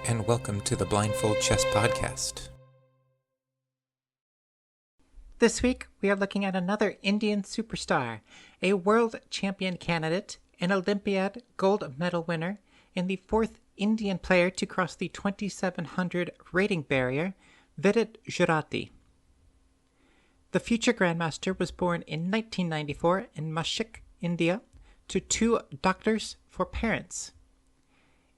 and welcome to the Blindfold Chess Podcast. This week, we are looking at another Indian superstar, a world champion candidate, an Olympiad gold medal winner, and the fourth Indian player to cross the 2700 rating barrier, Vidit Gujrathi. The future Grandmaster was born in 1994 in Nashik, India, to two doctors for parents.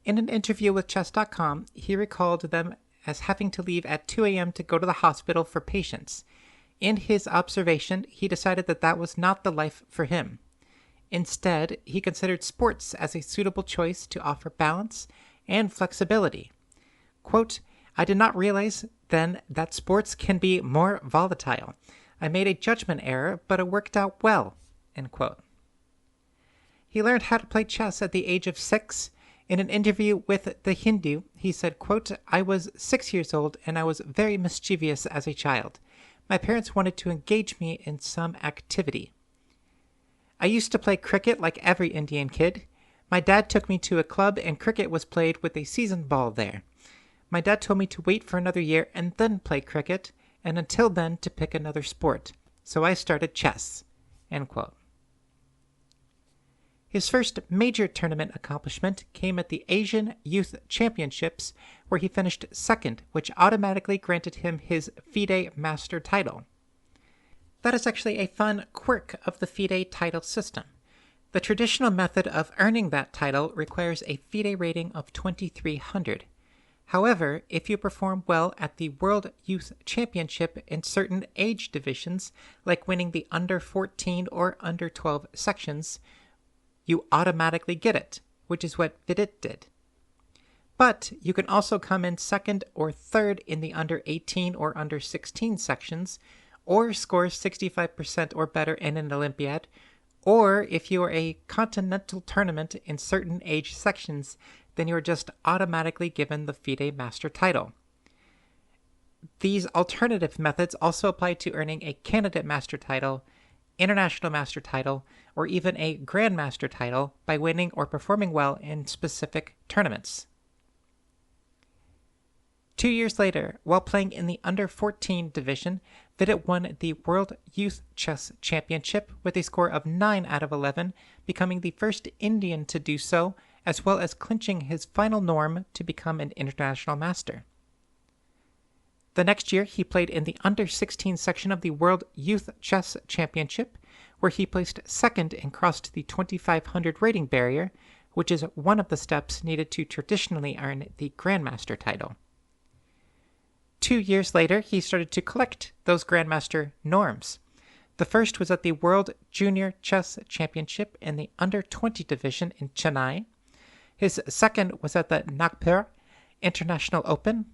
In an interview with Chess.com, he recalled them as having to leave at 2 a.m. to go to the hospital for patients. In his observation, he decided that that was not the life for him. Instead, he considered sports as a suitable choice to offer balance and flexibility. Quote, "I did not realize then that sports can be more volatile. I made a judgment error, but it worked out well." End quote. He learned how to play chess at the age of 6. In an interview with The Hindu, he said, quote, "I was 6 years old and I was very mischievous as a child. My parents wanted to engage me in some activity. I used to play cricket like every Indian kid. My dad took me to a club and cricket was played with a season ball there. My dad told me to wait for another year and then play cricket, and until then to pick another sport. So I started chess." End quote. His first major tournament accomplishment came at the Asian Youth Championships, where he finished second, which automatically granted him his FIDE Master title. That is actually a fun quirk of the FIDE title system. The traditional method of earning that title requires a FIDE rating of 2300. However, if you perform well at the World Youth Championship in certain age divisions, like winning the under 14 or under 12 sections, you automatically get it, which is what Vidit did. But you can also come in second or third in the under 18 or under 16 sections, or score 65% or better in an Olympiad, or if you are a continental tournament in certain age sections, then you are just automatically given the FIDE Master title. These alternative methods also apply to earning a Candidate Master title, International Master title, or even a Grandmaster title by winning or performing well in specific tournaments. 2 years later, while playing in the under 14 division, Vidit won the World Youth Chess Championship with a score of 9 out of 11, becoming the first Indian to do so, as well as clinching his final norm to become an international master. The next year, he played in the under 16 section of the World Youth Chess Championship, where he placed second and crossed the 2500 rating barrier, which is one of the steps needed to traditionally earn the Grandmaster title. 2 years later, he started to collect those Grandmaster norms. The first was at the World Junior Chess Championship in the under 20 division in Chennai. His second was at the Nagpur International Open.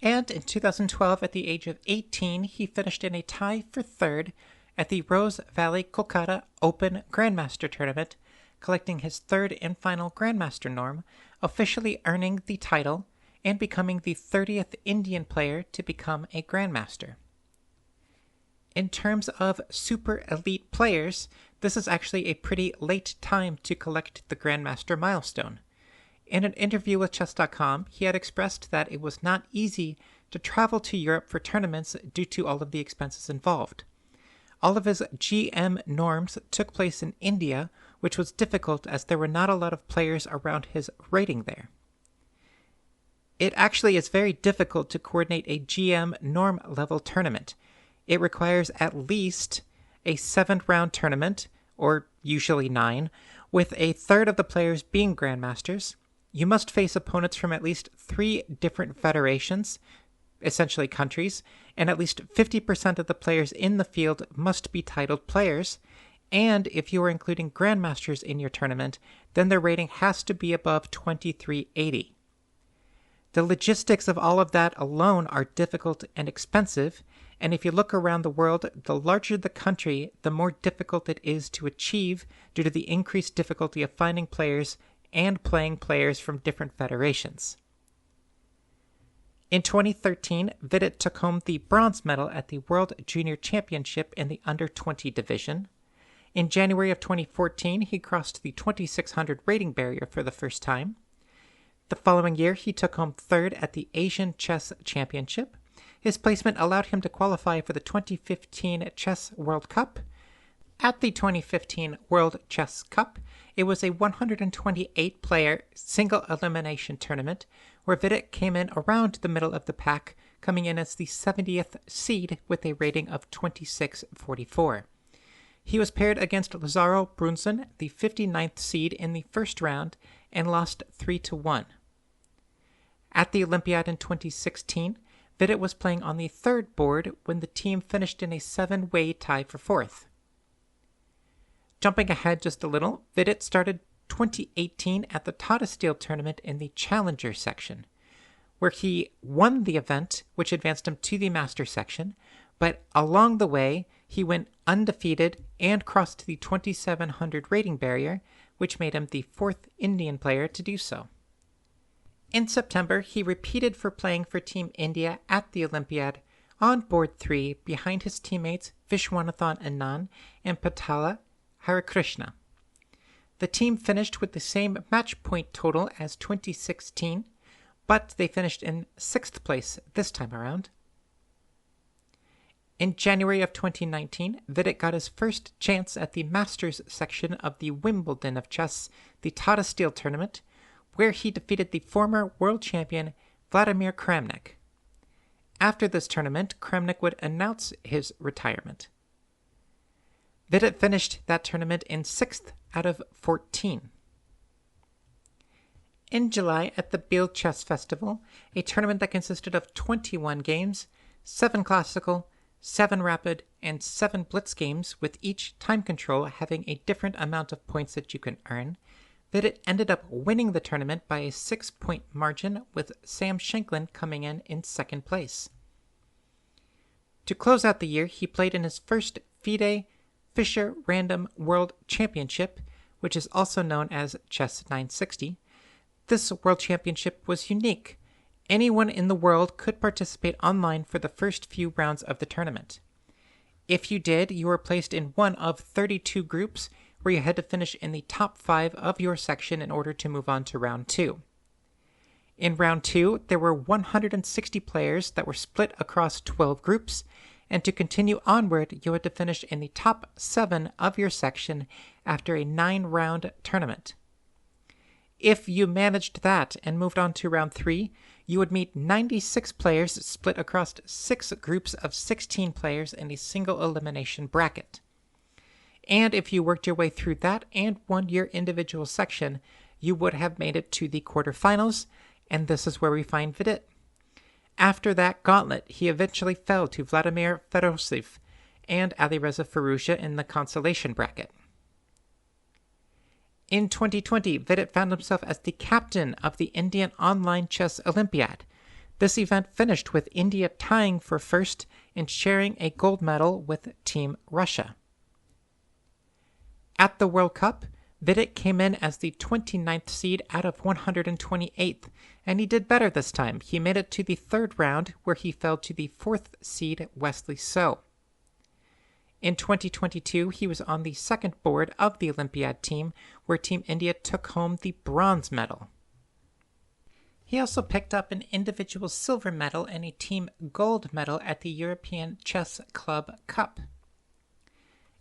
And in 2012, at the age of 18, he finished in a tie for third at the Rose Valley Kolkata Open Grandmaster Tournament, collecting his third and final Grandmaster norm, officially earning the title and becoming the 30th Indian player to become a Grandmaster. In terms of super elite players, this is actually a pretty late time to collect the Grandmaster milestone. In an interview with Chess.com, he had expressed that it was not easy to travel to Europe for tournaments due to all of the expenses involved. All of his GM norms took place in India, which was difficult as there were not a lot of players around his rating there. It actually is very difficult to coordinate a GM norm level tournament. It requires at least a 7-round tournament, or usually 9, with a third of the players being Grandmasters. You must face opponents from at least 3 different federations, essentially countries, and at least 50% of the players in the field must be titled players, and if you are including Grandmasters in your tournament, then their rating has to be above 2380. The logistics of all of that alone are difficult and expensive, and if you look around the world, the larger the country, the more difficult it is to achieve due to the increased difficulty of finding players and playing players from different federations. In 2013, Vidit took home the bronze medal at the World Junior Championship in the under 20 division. In January of 2014, he crossed the 2600 rating barrier for the first time. The following year, he took home third at the Asian Chess Championship. His placement allowed him to qualify for the 2015 Chess World Cup. At the 2015 World Chess Cup, it was a 128-player single-elimination tournament where Vidit came in around the middle of the pack, coming in as the 70th seed with a rating of 2644. He was paired against Lazaro Brunson, the 59th seed in the first round, and lost 3-1. At the Olympiad in 2016, Vidit was playing on the third board when the team finished in a 7-way tie for fourth. Jumping ahead just a little, Vidit started 2018 at the Tata Steel tournament in the Challenger section, where he won the event, which advanced him to the Master section, but along the way, he went undefeated and crossed the 2700 rating barrier, which made him the fourth Indian player to do so. In September, he repeated for playing for Team India at the Olympiad on board 3 behind his teammates Vishwanathan Anand and Patala Harikrishna. The team finished with the same match point total as 2016, but they finished in 6th place this time around. In January of 2019, Vidit got his first chance at the Masters section of the Wimbledon of Chess, the Tata Steel tournament, where he defeated the former world champion Vladimir Kramnik. After this tournament, Kramnik would announce his retirement. Vidit finished that tournament in 6th out of 14. In July, at the Biel Chess Festival, a tournament that consisted of 21 games, 7 classical, 7 rapid, and 7 blitz games, with each time control having a different amount of points that you can earn, Vidit ended up winning the tournament by a 6-point margin, with Sam Shanklin coming in second place. To close out the year, he played in his first FIDE Fischer Random World Championship, which is also known as Chess 960. This World Championship was unique. Anyone in the world could participate online for the first few rounds of the tournament. If you did, you were placed in one of 32 groups where you had to finish in the top 5 of your section in order to move on to round 2. In round 2, there were 160 players that were split across 12 groups, and to continue onward, you had to finish in the top 7 of your section after a 9-round tournament. If you managed that and moved on to round 3, you would meet 96 players split across 6 groups of 16 players in a single elimination bracket. And if you worked your way through that and won your individual section, you would have made it to the quarterfinals, and this is where we find Vidit. After that gauntlet, he eventually fell to Vladimir Fedoseev and Alireza Firouzja in the consolation bracket. In 2020, Vidit found himself as the captain of the Indian Online Chess Olympiad. This event finished with India tying for first and sharing a gold medal with Team Russia. At the World Cup, Vidit came in as the 29th seed out of 128th, and he did better this time. He made it to the 3rd round, where he fell to the 4th seed Wesley So. In 2022, he was on the 2nd board of the Olympiad team, where Team India took home the bronze medal. He also picked up an individual silver medal and a team gold medal at the European Chess Club Cup.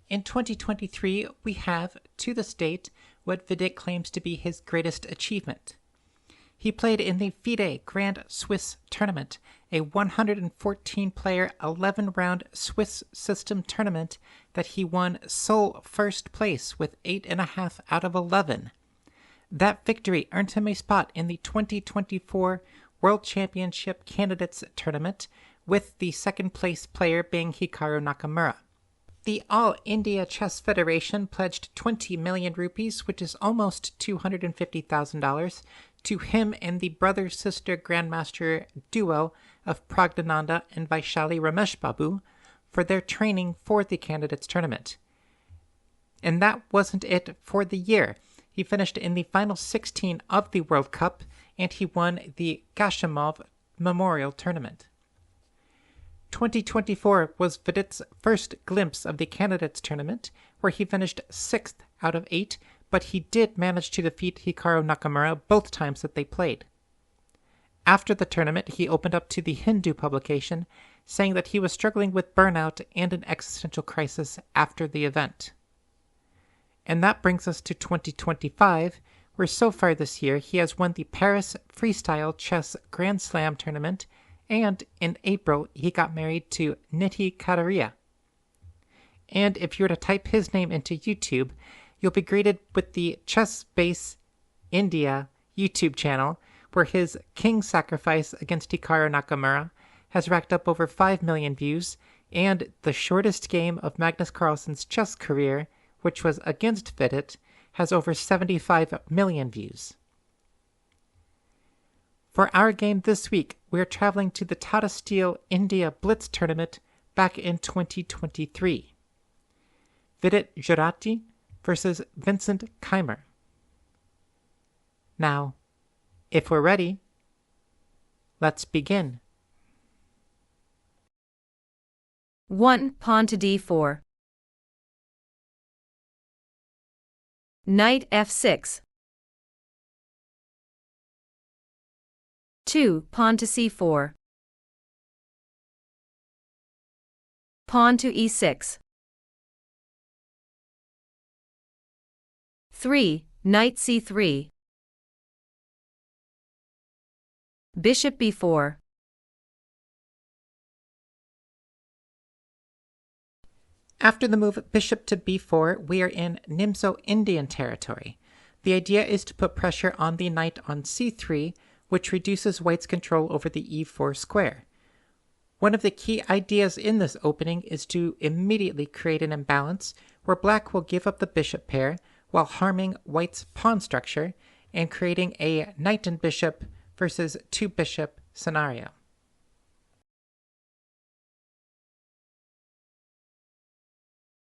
In 2023, we have, to this date, what Vidit claims to be his greatest achievement. He played in the FIDE Grand Swiss Tournament, a 114-player, 11-round Swiss system tournament that he won sole first place with 8.5 out of 11. That victory earned him a spot in the 2024 World Championship Candidates Tournament, with the second-place player being Hikaru Nakamura. The All India Chess Federation pledged 20 million rupees, which is almost $250,000, to him and the brother-sister grandmaster duo of Pragdananda and Vaishali Ramesh Babu for their training for the candidates tournament. And that wasn't it for the year. He finished in the final 16 of the World Cup, and he won the Gashimov Memorial Tournament. 2024 was Vidit's first glimpse of the candidates tournament, where he finished 6th out of 8, but he did manage to defeat Hikaru Nakamura both times that they played. After the tournament, he opened up to the Hindu publication, saying that he was struggling with burnout and an existential crisis after the event. And that brings us to 2025, where so far this year he has won the Paris Freestyle Chess Grand Slam tournament, and in April he got married to Nidhi Kataria. And if you were to type his name into YouTube, you'll be greeted with the Chess Space India YouTube channel, where his King Sacrifice against Hikaru Nakamura has racked up over 5 million views, and the shortest game of Magnus Carlsen's chess career, which was against Vidit, has over 75 million views. For our game this week, we are traveling to the Tata Steel India Blitz tournament back in 2023. Vidit Gujrathi versus Vincent Keymer. Now, if we're ready, let's begin. 1. Pawn to d4. Knight f6. 2. Pawn to c4. Pawn to e6. 3. Knight c3. Bishop b4. After the move bishop to b4, we are in Nimzo Indian territory. The idea is to put pressure on the knight on c3, which reduces white's control over the e4 square. One of the key ideas in this opening is to immediately create an imbalance where black will give up the bishop pair while harming white's pawn structure and creating a knight and bishop versus two bishop scenario.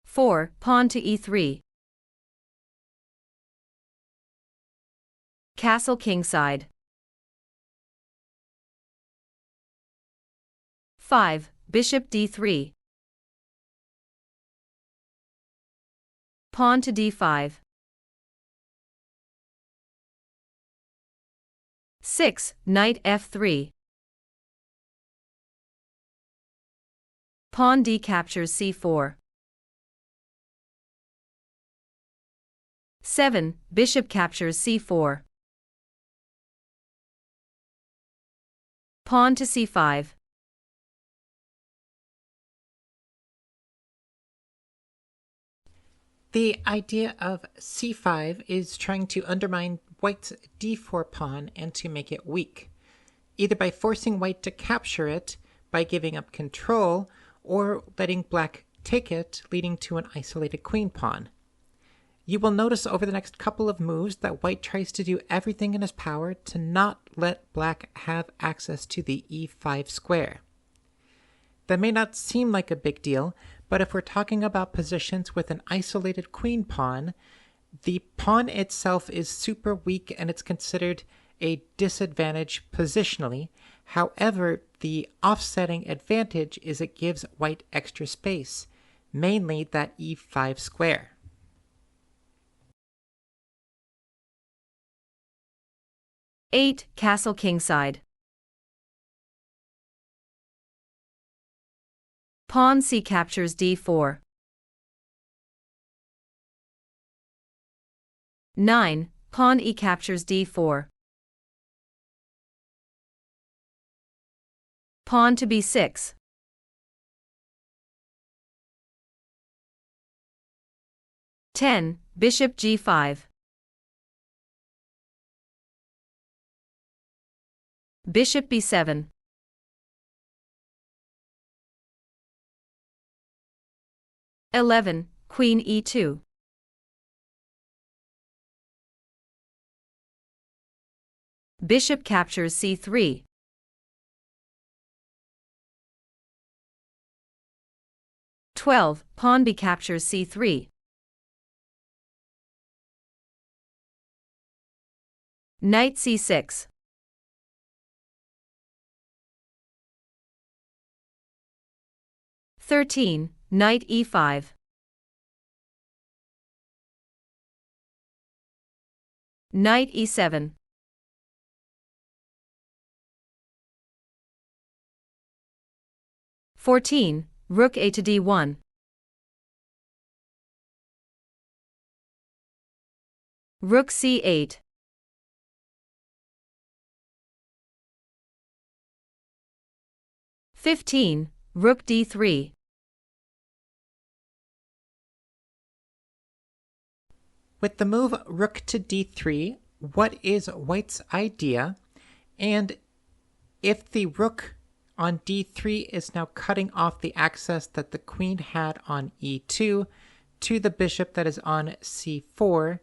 Four. Pawn to e3. Castle kingside. 5. Bishop d3. Pawn to d5. 6. Knight f3. Pawn d captures c4. 7. Bishop captures c4. Pawn to c5. The idea of c5 is trying to undermine white's d4 pawn and to make it weak, either by forcing white to capture it by giving up control or letting black take it, leading to an isolated queen pawn. You will notice over the next couple of moves that white tries to do everything in his power to not let black have access to the e5 square. That may not seem like a big deal, but if we're talking about positions with an isolated queen pawn, the pawn itself is super weak and it's considered a disadvantage positionally. However, the offsetting advantage is it gives white extra space, mainly that e5 square. Eight. Castle kingside. Pawn c captures d4. 9. Pawn e captures d4. Pawn to b6. 10. Bishop g5. Bishop b7. 11. Queen e2. Bishop captures c3. 12. Pawn b captures c3. Knight c6. 13. Knight e5. Knight e7. 14. Rook a to d1. Rook c8. 15. Rook d3. With the move rook to d3, what is white's idea? And if the rook on d3 is now cutting off the access that the queen had on e2 to the bishop that is on c4,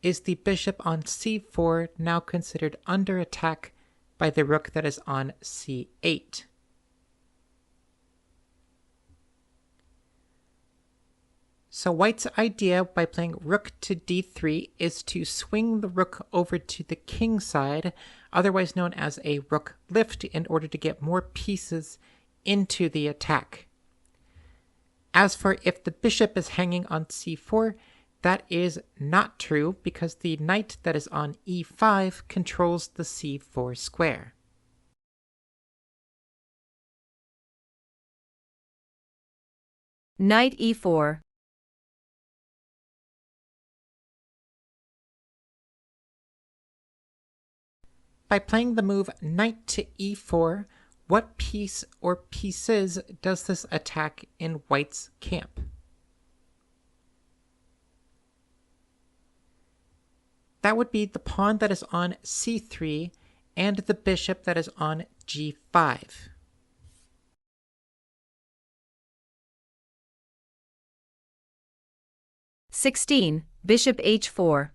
is the bishop on c4 now considered under attack by the rook that is on c8? So white's idea by playing rook to d3 is to swing the rook over to the king side, otherwise known as a rook lift, in order to get more pieces into the attack. As for if the bishop is hanging on c4, that is not true because the knight that is on e5 controls the c4 square. Knight e4. By playing the move knight to e4, what piece or pieces does this attack in white's camp? That would be the pawn that is on c3 and the bishop that is on g5. (16) Bishop h4.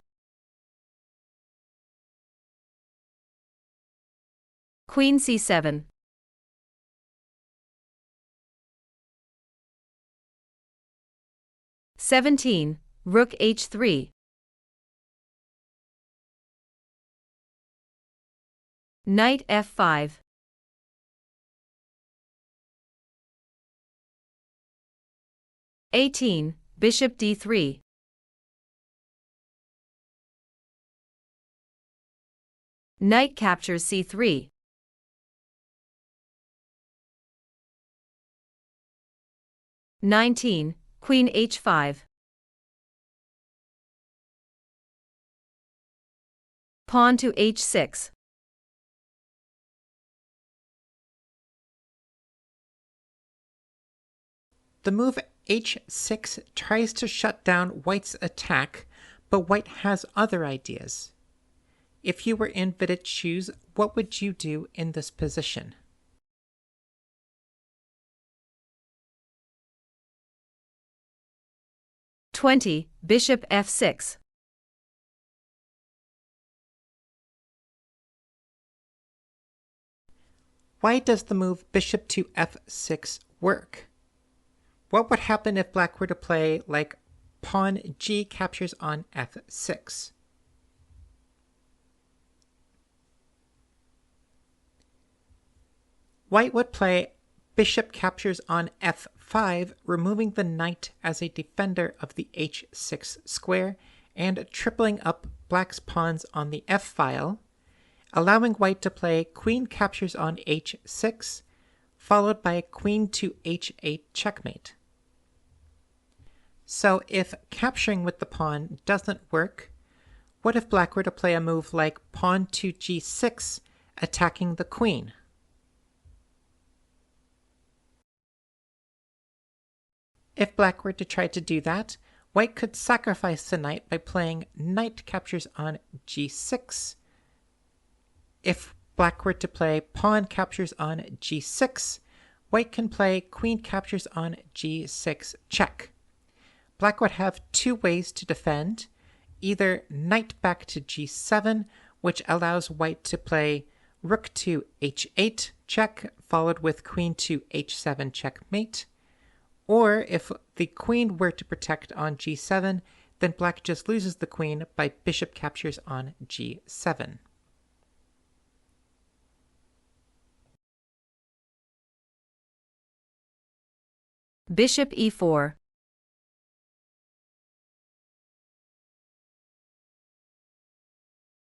Queen c7. (17) Rook h3. Knight f5. (18) Bishop d3. Knight captures c3. (19) Queen h5. Pawn to h6. The move h6 tries to shut down white's attack, but white has other ideas. If you were in Vidit's shoes, what would you do in this position? (20) Bishop f6. Why does the move bishop to f6 work? What would happen if black were to play like pawn g captures on f6? White would play bishop captures on f5, removing the knight as a defender of the h6 square and tripling up black's pawns on the f-file, allowing white to play queen captures on h6, followed by queen to h8 checkmate. So if capturing with the pawn doesn't work, what if black were to play a move like pawn to g6, attacking the queen? If black were to try to do that, white could sacrifice the knight by playing knight captures on g6. If black were to play pawn captures on g6, white can play queen captures on g6 check. Black would have two ways to defend, either knight back to g7, which allows white to play rook to h8 check, followed with queen to h7 checkmate, or if the queen were to protect on g7, then black just loses the queen by bishop captures on g7. Bishop e4.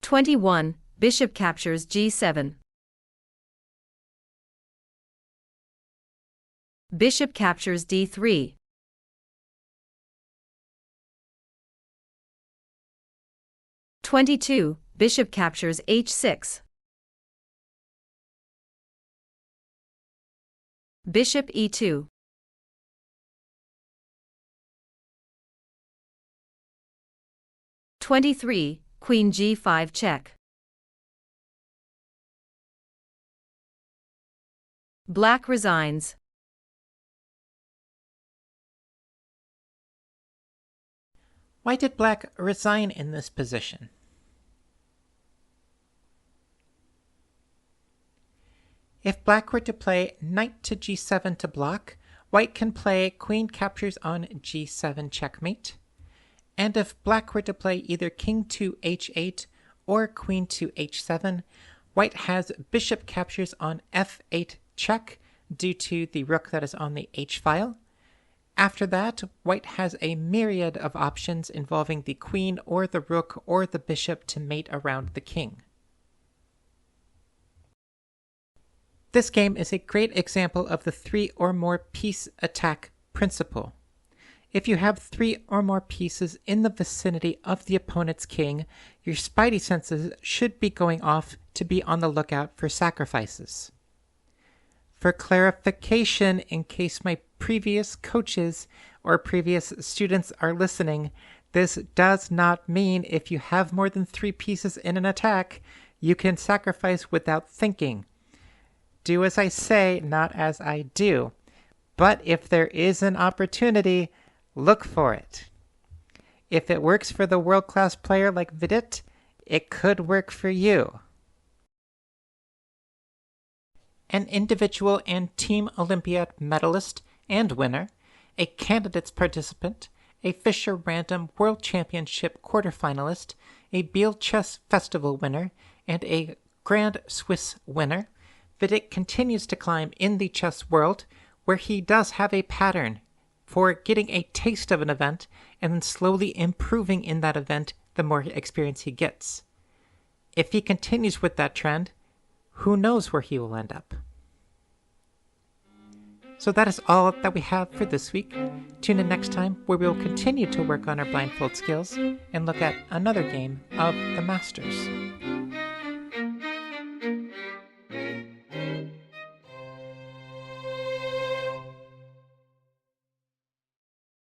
(21) Bishop captures g7. Bishop captures d3. (22) Bishop captures h6. Bishop e2. (23) Queen g5 check. Black resigns. Why did Black resign in this position? If Black were to play knight to g7 to block, White can play queen captures on g7 checkmate. And if Black were to play either king to h8 or queen to h7, White has bishop captures on f8 check due to the rook that is on the h-file. After that, White has a myriad of options involving the queen or the rook or the bishop to mate around the king. This game is a great example of the 3 or more piece attack principle. If you have 3 or more pieces in the vicinity of the opponent's king, your spidey senses should be going off to be on the lookout for sacrifices. For clarification, in case my previous coaches or previous students are listening, this does not mean if you have more than 3 pieces in an attack, you can sacrifice without thinking. Do as I say, not as I do. But if there is an opportunity, look for it. If it works for the world-class player like Vidit, it could work for you. An individual and team Olympiad medalist and winner, a candidates participant, a Fischer Random World Championship quarterfinalist, a Biel Chess Festival winner, and a Grand Swiss winner, Vidit continues to climb in the chess world, where he does have a pattern for getting a taste of an event and then slowly improving in that event the more experience he gets. If he continues with that trend, who knows where he will end up. So that is all that we have for this week. Tune in next time where we will continue to work on our blindfold skills and look at another game of the Masters.